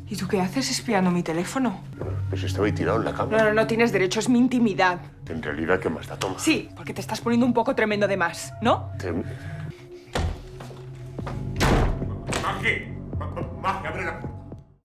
¿Y tú qué haces espiando mi teléfono? Pues estaba ahí tirado en la cama. No tienes derecho, es mi intimidad. En realidad, ¿qué más da? Toma. Sí, porque te estás poniendo un poco tremendo de más, ¿no? Maje, abre la puerta.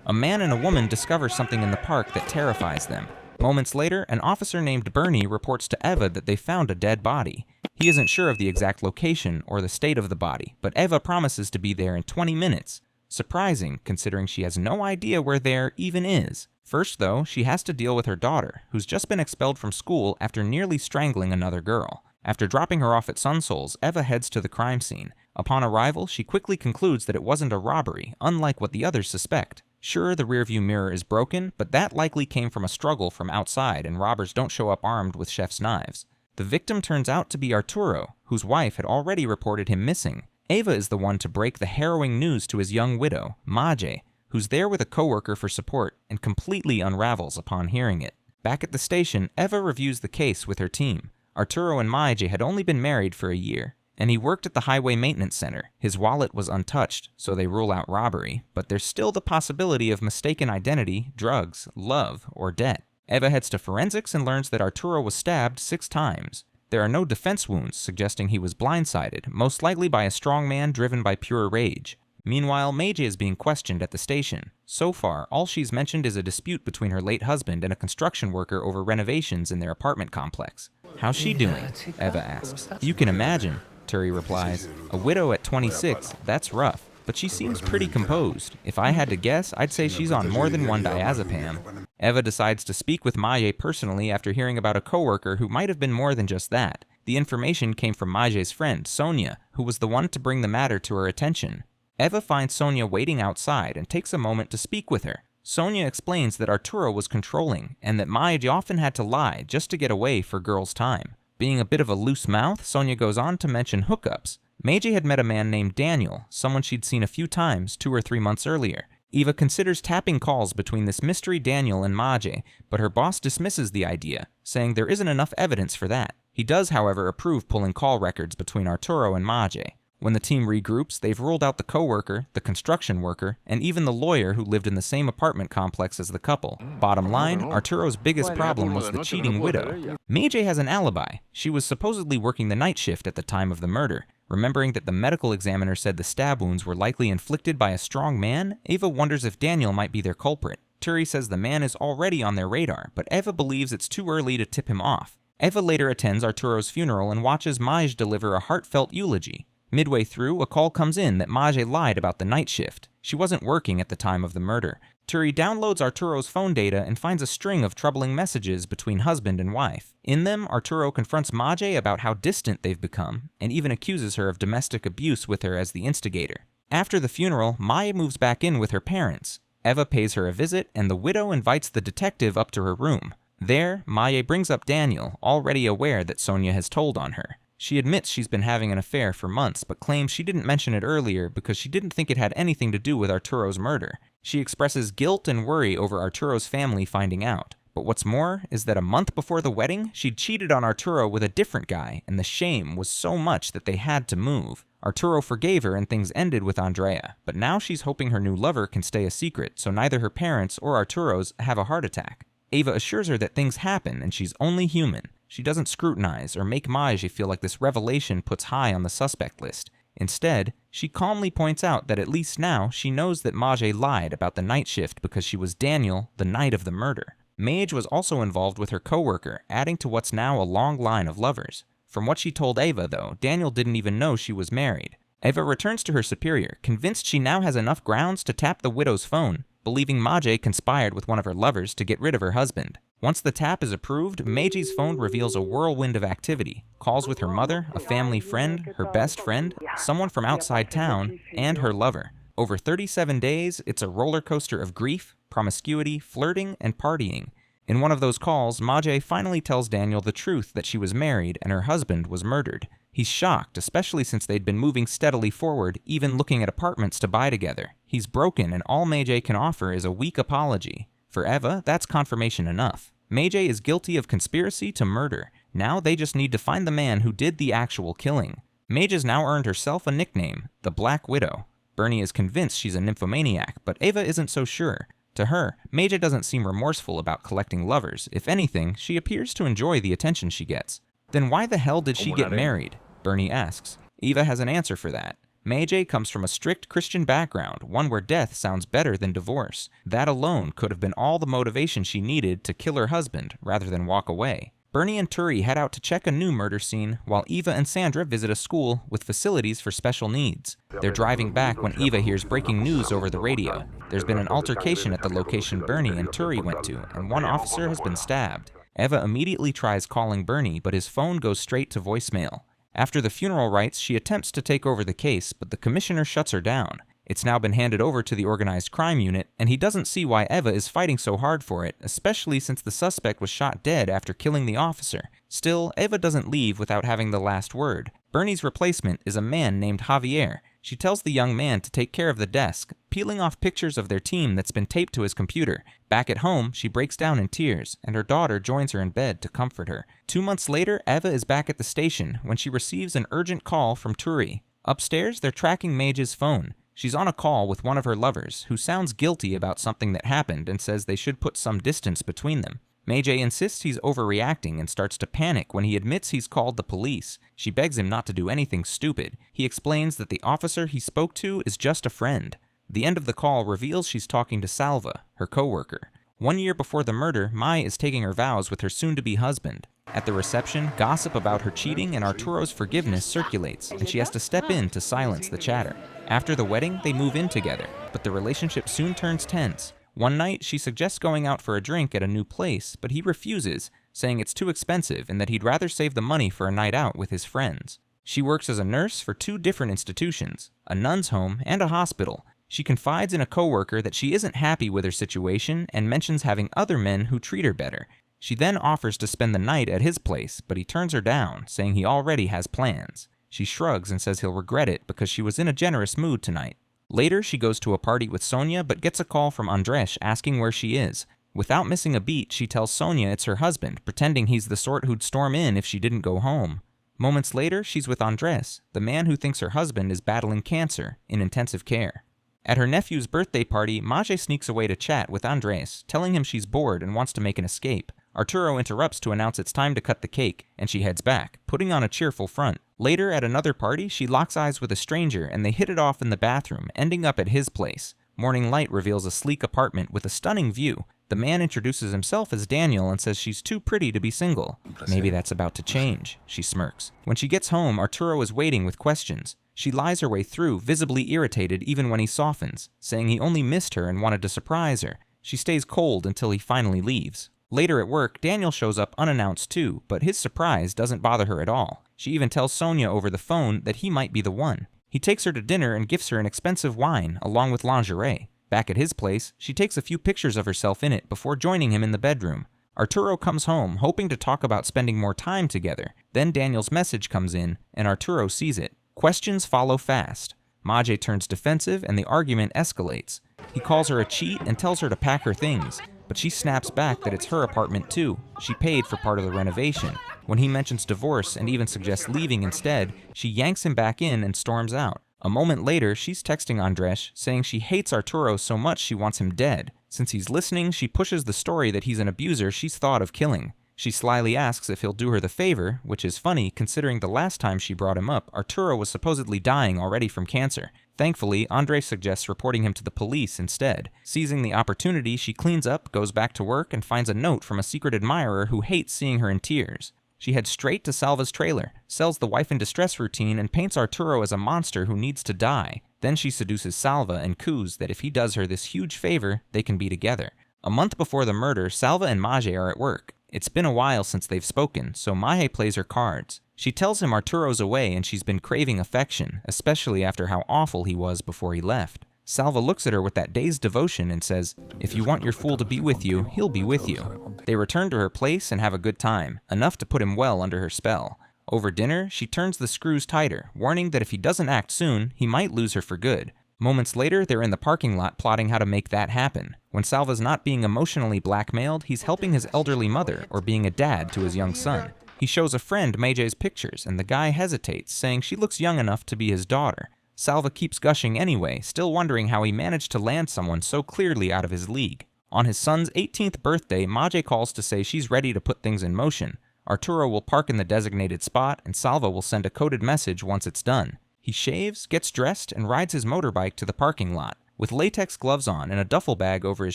A man and a woman discover something in the park that terrifies them. Moments later, an officer named Bernie reports to Eva that they found a dead body. He isn't sure of the exact location or the state of the body, but Eva promises to be there in 20 minutes. Surprising, considering she has no idea where there even is. First, though, she has to deal with her daughter, who's just been expelled from school after nearly strangling another girl. After dropping her off at Sunsoul's, Eva heads to the crime scene. Upon arrival, she quickly concludes that it wasn't a robbery, unlike what the others suspect. Sure, the rearview mirror is broken, but that likely came from a struggle from outside, and robbers don't show up armed with chef's knives. The victim turns out to be Arturo, whose wife had already reported him missing. Eva is the one to break the harrowing news to his young widow, Maje, who's there with a coworker for support and completely unravels upon hearing it. Back at the station, Eva reviews the case with her team. Arturo and Maje had only been married for a year, and he worked at the highway maintenance center. His wallet was untouched, so they rule out robbery, but there's still the possibility of mistaken identity, drugs, love, or debt. Eva heads to forensics and learns that Arturo was stabbed 6 times. There are no defense wounds, suggesting he was blindsided, most likely by a strong man driven by pure rage. Meanwhile, Maje is being questioned at the station. So far, all she's mentioned is a dispute between her late husband and a construction worker over renovations in their apartment complex. How's she doing? Eva asks. You can imagine, Turi replies. A widow at 26, that's rough, but she seems pretty composed. If I had to guess, I'd say she's on more than one diazepam. Eva decides to speak with Maje personally after hearing about a coworker who might have been more than just that. The information came from Maje's friend, Sonia, who was the one to bring the matter to her attention. Eva finds Sonia waiting outside and takes a moment to speak with her. Sonia explains that Arturo was controlling and that Maje often had to lie just to get away for girls' time. Being a bit of a loose mouth, Sonia goes on to mention hookups. Maje had met a man named Daniel, someone she'd seen a few times 2 or 3 months earlier. Eva considers tapping calls between this mystery Daniel and Maje, but her boss dismisses the idea, saying there isn't enough evidence for that. He does, however, approve pulling call records between Arturo and Maje. When the team regroups, they've ruled out the coworker, the construction worker, and even the lawyer who lived in the same apartment complex as the couple. Bottom line, Arturo's biggest problem was the cheating widow. Maje has an alibi. She was supposedly working the night shift at the time of the murder. Remembering that the medical examiner said the stab wounds were likely inflicted by a strong man, Eva wonders if Daniel might be their culprit. Turi says the man is already on their radar, but Eva believes it's too early to tip him off. Eva later attends Arturo's funeral and watches Maje deliver a heartfelt eulogy. Midway through, a call comes in that Maje lied about the night shift. She wasn't working at the time of the murder. Turi downloads Arturo's phone data and finds a string of troubling messages between husband and wife. In them, Arturo confronts Maje about how distant they've become, and even accuses her of domestic abuse with her as the instigator. After the funeral, Maje moves back in with her parents. Eva pays her a visit, and the widow invites the detective up to her room. There, Maje brings up Daniel, already aware that Sonia has told on her. She admits she's been having an affair for months, but claims she didn't mention it earlier because she didn't think it had anything to do with Arturo's murder. She expresses guilt and worry over Arturo's family finding out. But what's more is that a month before the wedding, she'd cheated on Arturo with a different guy, and the shame was so much that they had to move. Arturo forgave her and things ended with Andrea, but now she's hoping her new lover can stay a secret so neither her parents or Arturo's have a heart attack. Eva assures her that things happen and she's only human. She doesn't scrutinize or make Maje feel like this revelation puts high on the suspect list. Instead, she calmly points out that at least now she knows that Maje lied about the night shift because she was Daniel the night of the murder. Maje was also involved with her coworker, adding to what's now a long line of lovers. From what she told Eva, though, Daniel didn't even know she was married. Eva returns to her superior, convinced she now has enough grounds to tap the widow's phone, believing Maje conspired with one of her lovers to get rid of her husband. Once the tap is approved, Maje's phone reveals a whirlwind of activity. Calls with her mother, a family friend, her best friend, someone from outside town, and her lover. Over 37 days, it's a roller coaster of grief, promiscuity, flirting, and partying. In one of those calls, Maje finally tells Daniel the truth that she was married and her husband was murdered. He's shocked, especially since they'd been moving steadily forward, even looking at apartments to buy together. He's broken, and all Maje can offer is a weak apology. For Eva, that's confirmation enough. Maje is guilty of conspiracy to murder. Now they just need to find the man who did the actual killing. Maje's now earned herself a nickname, the Black Widow. Bernie is convinced she's a nymphomaniac, but Eva isn't so sure. To her, Maje doesn't seem remorseful about collecting lovers. If anything, she appears to enjoy the attention she gets. Then why the hell did she get married? Bernie asks. Eva has an answer for that. Maje comes from a strict Christian background, one where death sounds better than divorce. That alone could have been all the motivation she needed to kill her husband rather than walk away. Bernie and Turi head out to check a new murder scene, while Eva and Sandra visit a school with facilities for special needs. They're driving back when Eva hears breaking news over the radio. There's been an altercation at the location Bernie and Turi went to, and one officer has been stabbed. Eva immediately tries calling Bernie, but his phone goes straight to voicemail. After the funeral rites, she attempts to take over the case, but the commissioner shuts her down. It's now been handed over to the organized crime unit, and he doesn't see why Eva is fighting so hard for it, especially since the suspect was shot dead after killing the officer. Still, Eva doesn't leave without having the last word. Bernie's replacement is a man named Javier. She tells the young man to take care of the desk, peeling off pictures of their team that's been taped to his computer. Back at home, she breaks down in tears, and her daughter joins her in bed to comfort her. 2 months later, Eva is back at the station when she receives an urgent call from Turi. Upstairs, they're tracking Mage's phone. She's on a call with one of her lovers, who sounds guilty about something that happened and says they should put some distance between them. Maje insists he's overreacting and starts to panic when he admits he's called the police. She begs him not to do anything stupid. He explains that the officer he spoke to is just a friend. The end of the call reveals she's talking to Salva, her co-worker. 1 year before the murder, Mai is taking her vows with her soon-to-be husband. At the reception, gossip about her cheating and Arturo's forgiveness circulates, and she has to step in to silence the chatter. After the wedding, they move in together, but the relationship soon turns tense. One night, she suggests going out for a drink at a new place, but he refuses, saying it's too expensive and that he'd rather save the money for a night out with his friends. She works as a nurse for 2 different institutions, a nun's home and a hospital. She confides in a coworker that she isn't happy with her situation and mentions having other men who treat her better. She then offers to spend the night at his place, but he turns her down, saying he already has plans. She shrugs and says he'll regret it because she was in a generous mood tonight. Later, she goes to a party with Sonia but gets a call from Andres asking where she is. Without missing a beat, she tells Sonia it's her husband, pretending he's the sort who'd storm in if she didn't go home. Moments later, she's with Andres, the man who thinks her husband is battling cancer, in intensive care. At her nephew's birthday party, Maje sneaks away to chat with Andres, telling him she's bored and wants to make an escape. Arturo interrupts to announce it's time to cut the cake, and she heads back, putting on a cheerful front. Later, at another party, she locks eyes with a stranger and they hit it off in the bathroom, ending up at his place. Morning light reveals a sleek apartment with a stunning view. The man introduces himself as Daniel and says she's too pretty to be single. Maybe that's about to change, she smirks. When she gets home, Arturo is waiting with questions. She lies her way through, visibly irritated even when he softens, saying he only missed her and wanted to surprise her. She stays cold until he finally leaves. Later at work, Daniel shows up unannounced too, but his surprise doesn't bother her at all. She even tells Sonia over the phone that he might be the one. He takes her to dinner and gifts her an expensive wine, along with lingerie. Back at his place, she takes a few pictures of herself in it before joining him in the bedroom. Arturo comes home, hoping to talk about spending more time together. Then Daniel's message comes in, and Arturo sees it. Questions follow fast. Maje turns defensive, and the argument escalates. He calls her a cheat and tells her to pack her things, but she snaps back that it's her apartment too. She paid for part of the renovation. When he mentions divorce and even suggests leaving instead, she yanks him back in and storms out. A moment later, she's texting Andres, saying she hates Arturo so much she wants him dead. Since he's listening, she pushes the story that he's an abuser she's thought of killing. She slyly asks if he'll do her the favor, which is funny considering the last time she brought him up, Arturo was supposedly dying already from cancer. Thankfully, Andres suggests reporting him to the police instead. Seizing the opportunity, she cleans up, goes back to work, and finds a note from a secret admirer who hates seeing her in tears. She heads straight to Salva's trailer, sells the wife in distress routine, and paints Arturo as a monster who needs to die. Then she seduces Salva and coos that if he does her this huge favor, they can be together. A month before the murder, Salva and Maje are at work. It's been a while since they've spoken, so Maje plays her cards. She tells him Arturo's away and she's been craving affection, especially after how awful he was before he left. Salva looks at her with that dazed devotion and says, "If you want your fool to be with you, he'll be with you." They return to her place and have a good time, enough to put him well under her spell. Over dinner, she turns the screws tighter, warning that if he doesn't act soon, he might lose her for good. Moments later, they're in the parking lot plotting how to make that happen. When Salva's not being emotionally blackmailed, he's helping his elderly mother, or being a dad to his young son. He shows a friend Maje's pictures, and the guy hesitates, saying she looks young enough to be his daughter. Salva keeps gushing anyway, still wondering how he managed to land someone so clearly out of his league. On his son's 18th birthday, Maje calls to say she's ready to put things in motion. Arturo will park in the designated spot, and Salva will send a coded message once it's done. He shaves, gets dressed, and rides his motorbike to the parking lot. With latex gloves on and a duffel bag over his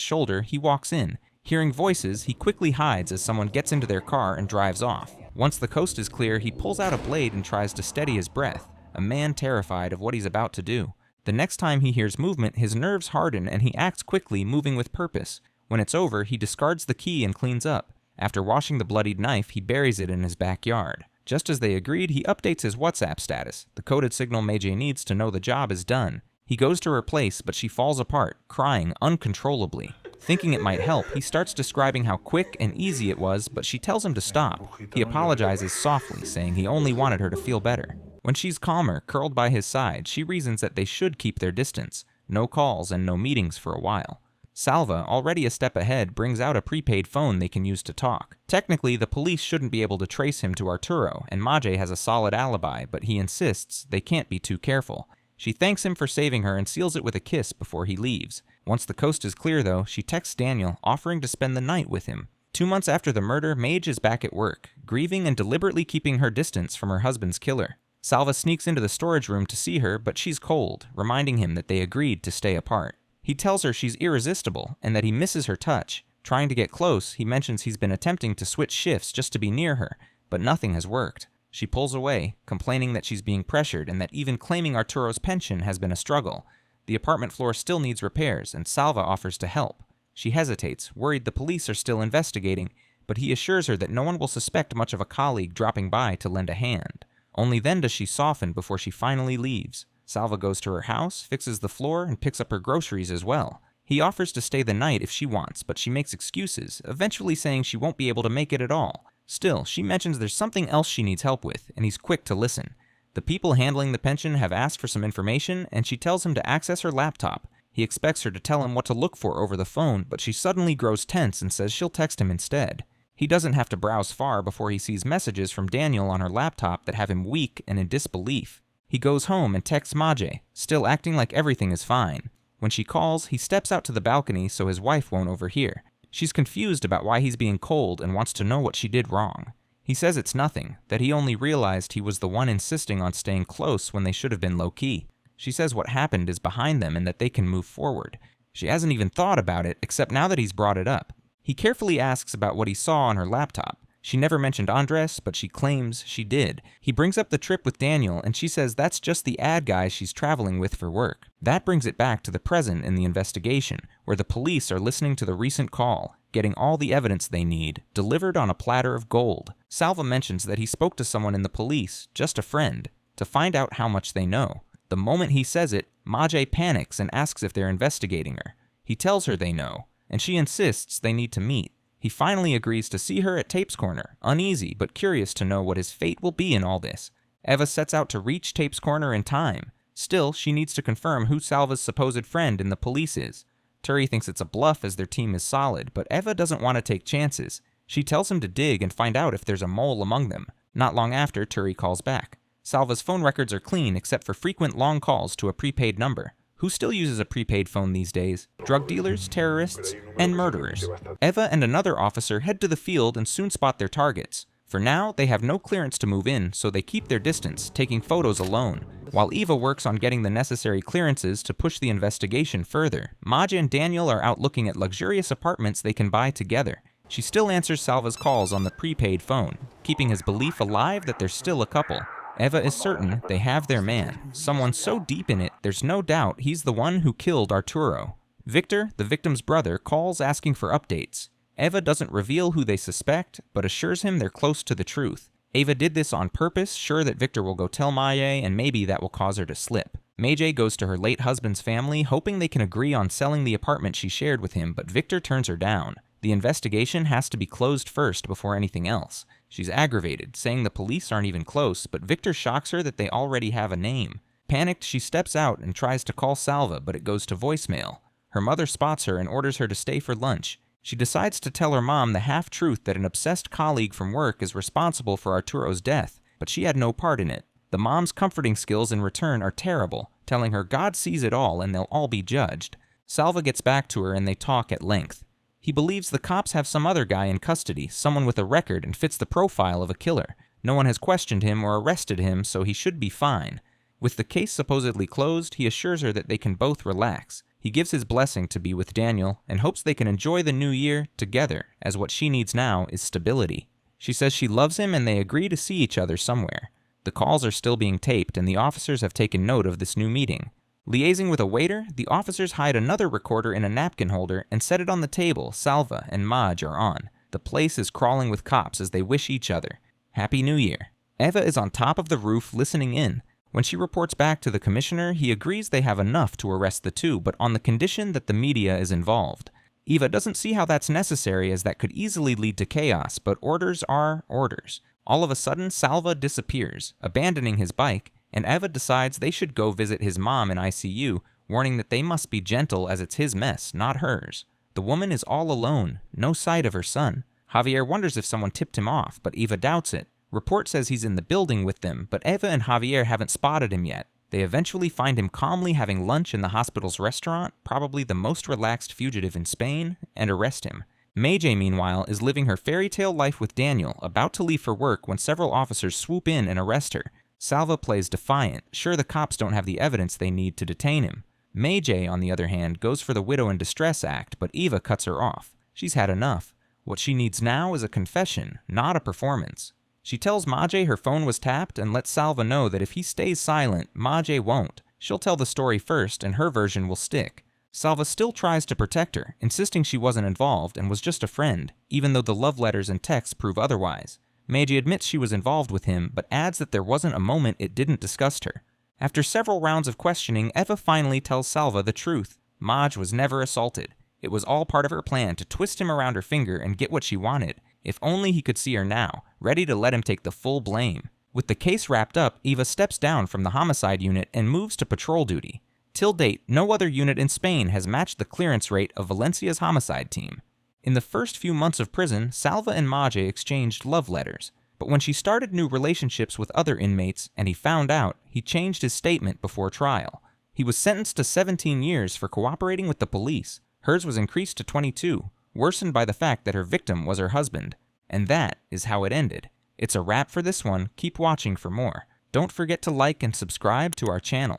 shoulder, he walks in. Hearing voices, he quickly hides as someone gets into their car and drives off. Once the coast is clear, he pulls out a blade and tries to steady his breath, a man terrified of what he's about to do. The next time he hears movement, his nerves harden and he acts quickly, moving with purpose. When it's over, he discards the key and cleans up. After washing the bloodied knife, he buries it in his backyard. Just as they agreed, he updates his WhatsApp status, the coded signal Maje needs to know the job is done. He goes to her place, but she falls apart, crying uncontrollably. Thinking it might help, he starts describing how quick and easy it was, but she tells him to stop. He apologizes softly, saying he only wanted her to feel better. When she's calmer, curled by his side, she reasons that they should keep their distance. No calls and no meetings for a while. Salva, already a step ahead, brings out a prepaid phone they can use to talk. Technically, the police shouldn't be able to trace him to Arturo, and Maje has a solid alibi, but he insists they can't be too careful. She thanks him for saving her and seals it with a kiss before he leaves. Once the coast is clear, though, she texts Daniel, offering to spend the night with him. 2 months after the murder, Maje is back at work, grieving and deliberately keeping her distance from her husband's killer. Salva sneaks into the storage room to see her, but she's cold, reminding him that they agreed to stay apart. He tells her she's irresistible and that he misses her touch. Trying to get close, he mentions he's been attempting to switch shifts just to be near her, but nothing has worked. She pulls away, complaining that she's being pressured and that even claiming Arturo's pension has been a struggle. The apartment floor still needs repairs, and Salva offers to help. She hesitates, worried the police are still investigating, but he assures her that no one will suspect much of a colleague dropping by to lend a hand. Only then does she soften before she finally leaves. Salva goes to her house, fixes the floor, and picks up her groceries as well. He offers to stay the night if she wants, but she makes excuses, eventually saying she won't be able to make it at all. Still, she mentions there's something else she needs help with, and he's quick to listen. The people handling the pension have asked for some information, and she tells him to access her laptop. He expects her to tell him what to look for over the phone, but she suddenly grows tense and says she'll text him instead. He doesn't have to browse far before he sees messages from Daniel on her laptop that have him weak and in disbelief. He goes home and texts Maje, still acting like everything is fine. When she calls, he steps out to the balcony so his wife won't overhear. She's confused about why he's being cold and wants to know what she did wrong. He says it's nothing, that he only realized he was the one insisting on staying close when they should have been low-key. She says what happened is behind them and that they can move forward. She hasn't even thought about it, except now that he's brought it up. He carefully asks about what he saw on her laptop. She never mentioned Andres, but she claims she did. He brings up the trip with Daniel, and she says that's just the ad guy she's traveling with for work. That brings it back to the present in the investigation, where the police are listening to the recent call, getting all the evidence they need, delivered on a platter of gold. Salva mentions that he spoke to someone in the police, just a friend, to find out how much they know. The moment he says it, Maje panics and asks if they're investigating her. He tells her they know, and she insists they need to meet. He finally agrees to see her at Tape's Corner, uneasy but curious to know what his fate will be in all this. Eva sets out to reach Tape's Corner in time. Still, she needs to confirm who Salva's supposed friend in the police is. Turi thinks it's a bluff as their team is solid, but Eva doesn't want to take chances. She tells him to dig and find out if there's a mole among them. Not long after, Turi calls back. Salva's phone records are clean except for frequent long calls to a prepaid number. Who still uses a prepaid phone these days? Drug dealers, terrorists, and murderers. Eva and another officer head to the field and soon spot their targets. For now, they have no clearance to move in, so they keep their distance, taking photos alone. While Eva works on getting the necessary clearances to push the investigation further, Maje and Daniel are out looking at luxurious apartments they can buy together. She still answers Salva's calls on the prepaid phone, keeping his belief alive that they're still a couple. Eva is certain they have their man, someone so deep in it there's no doubt he's the one who killed Arturo. Victor, the victim's brother, calls asking for updates. Eva doesn't reveal who they suspect, but assures him they're close to the truth. Eva did this on purpose, sure that Victor will go tell Maje, and maybe that will cause her to slip. Maje goes to her late husband's family, hoping they can agree on selling the apartment she shared with him, but Victor turns her down. The investigation has to be closed first before anything else. She's aggravated, saying the police aren't even close, but Victor shocks her that they already have a name. Panicked, she steps out and tries to call Salva, but it goes to voicemail. Her mother spots her and orders her to stay for lunch. She decides to tell her mom the half-truth that an obsessed colleague from work is responsible for Arturo's death, but she had no part in it. The mom's comforting skills in return are terrible, telling her God sees it all and they'll all be judged. Salva gets back to her and they talk at length. He believes the cops have some other guy in custody, someone with a record and fits the profile of a killer. No one has questioned him or arrested him, so he should be fine. With the case supposedly closed, he assures her that they can both relax. He gives his blessing to be with Daniel and hopes they can enjoy the new year together, as what she needs now is stability. She says she loves him and they agree to see each other somewhere. The calls are still being taped and the officers have taken note of this new meeting. Liaising with a waiter, the officers hide another recorder in a napkin holder and set it on the table Salva and Maje are on. The place is crawling with cops as they wish each other Happy New Year. Eva is on top of the roof listening in. When she reports back to the commissioner, he agrees they have enough to arrest the two, but on the condition that the media is involved. Eva doesn't see how that's necessary, as that could easily lead to chaos, but orders are orders. All of a sudden, Salva disappears, abandoning his bike, and Eva decides they should go visit his mom in ICU, warning that they must be gentle as it's his mess, not hers. The woman is all alone, no sight of her son. Javier wonders if someone tipped him off, but Eva doubts it. Report says he's in the building with them, but Eva and Javier haven't spotted him yet. They eventually find him calmly having lunch in the hospital's restaurant, probably the most relaxed fugitive in Spain, and arrest him. Maje, meanwhile, is living her fairy tale life with Daniel, about to leave for work when several officers swoop in and arrest her. Salva plays defiant, sure the cops don't have the evidence they need to detain him. Maje, on the other hand, goes for the Widow in Distress Act, but Eva cuts her off. She's had enough. What she needs now is a confession, not a performance. She tells Maje her phone was tapped and lets Salva know that if he stays silent, Maje won't. She'll tell the story first and her version will stick. Salva still tries to protect her, insisting she wasn't involved and was just a friend, even though the love letters and texts prove otherwise. Maje admits she was involved with him, but adds that there wasn't a moment it didn't disgust her. After several rounds of questioning, Eva finally tells Salva the truth. Maje was never assaulted. It was all part of her plan to twist him around her finger and get what she wanted. If only he could see her now, ready to let him take the full blame. With the case wrapped up, Eva steps down from the homicide unit and moves to patrol duty. Till date, no other unit in Spain has matched the clearance rate of Valencia's homicide team. In the first few months of prison, Salva and Maje exchanged love letters. But when she started new relationships with other inmates and he found out, he changed his statement before trial. He was sentenced to 17 years for cooperating with the police. Hers was increased to 22, worsened by the fact that her victim was her husband. And that is how it ended. It's a wrap for this one. Keep watching for more. Don't forget to like and subscribe to our channel.